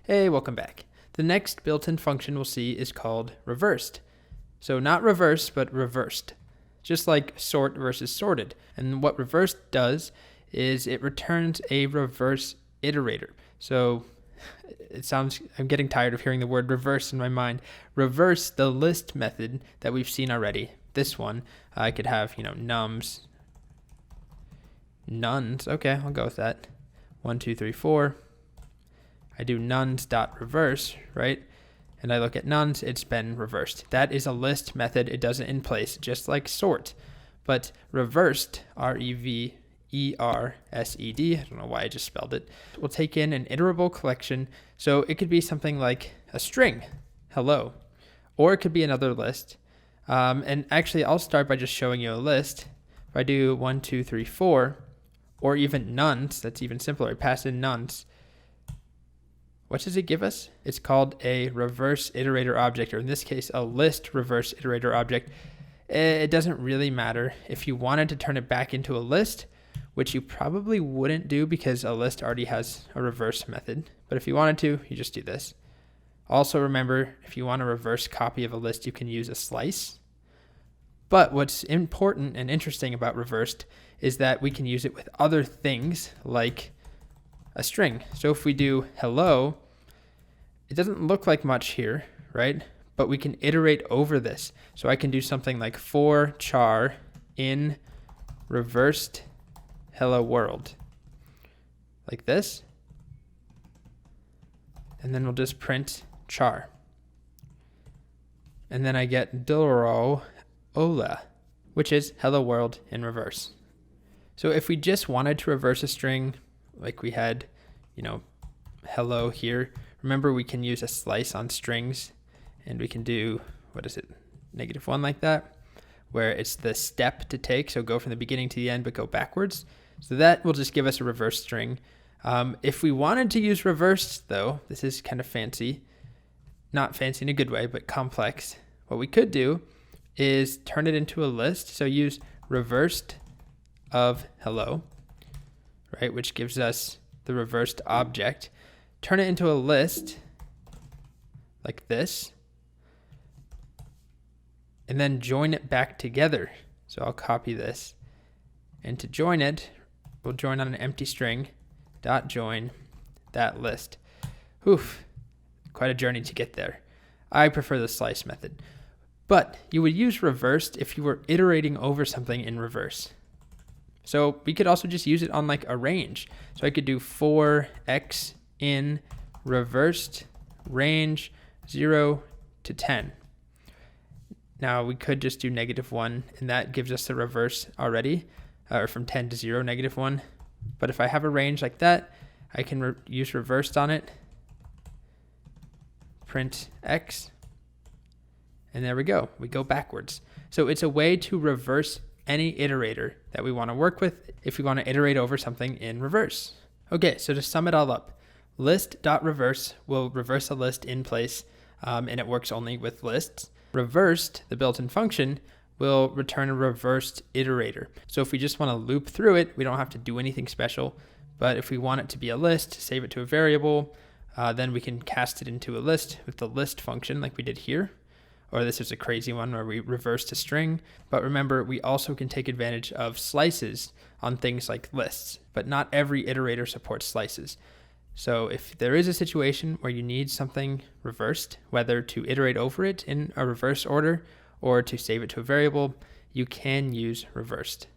Hey, welcome back. The next built-in function we'll see is called reversed. So not reverse, but reversed. Just like sort versus sorted. And what reversed does is it returns a reverse iterator. So I'm getting tired of hearing the word reverse in my mind. Reverse the list method that we've seen already. This one, I could have, nuns. Okay, I'll go with that. 1, 2, 3, 4. I do nuns.reverse, right? And I look at nuns, it's been reversed. That is a list method. It does it in place, just like sort. But reversed, reversed, I don't know why I just spelled it, will take in an iterable collection. So it could be something like a string, hello, or it could be another list. And actually, I'll start by just showing you a list. If I do 1, 2, 3, 4, or even nuns, that's even simpler. I pass in nuns. What does it give us? It's called a reverse iterator object, or in this case, a list reverse iterator object. It doesn't really matter. If you wanted to turn it back into a list, which you probably wouldn't do because a list already has a reverse method. But if you wanted to, you just do this. Also remember, if you want a reverse copy of a list, you can use a slice. But what's important and interesting about reversed is that we can use it with other things like a string. So if we do hello, it doesn't look like much here, right? But we can iterate over this. So I can do something like for char in reversed hello world, like this. And then we'll just print char. And then I get doro ola, which is hello world in reverse. So if we just wanted to reverse a string, like we had, hello here. Remember, we can use a slice on strings, and we can do, -1 like that, where it's the step to take. So go from the beginning to the end, but go backwards. So that will just give us a reverse string. If we wanted to use reversed, though, this is kind of fancy, not fancy in a good way, but complex. What we could do is turn it into a list. So use reversed of hello, right, which gives us the reversed object. Turn it into a list like this, and then join it back together. So I'll copy this, and to join it, we'll join on an empty string, dot join that list. Oof, quite a journey to get there. I prefer the slice method, but you would use reversed if you were iterating over something in reverse. So we could also just use it on like a range. So I could do for x in reversed range 0 to 10. Now we could just do -1, and that gives us the reverse already, or from 10 to 0, -1. But if I have a range like that, I can use reversed on it, print x, and there we go. We go backwards. So it's a way to reverse any iterator that we want to work with if we want to iterate over something in reverse. Okay, so to sum it all up, list.reverse will reverse a list in place, and it works only with lists. Reversed, the built-in function, will return a reversed iterator. So if we just want to loop through it, we don't have to do anything special. But if we want it to be a list, save it to a variable, then we can cast it into a list with the list function like we did here. Or this is a crazy one where we reversed a string. But remember, we also can take advantage of slices on things like lists, but not every iterator supports slices. So if there is a situation where you need something reversed, whether to iterate over it in a reverse order or to save it to a variable, you can use reversed.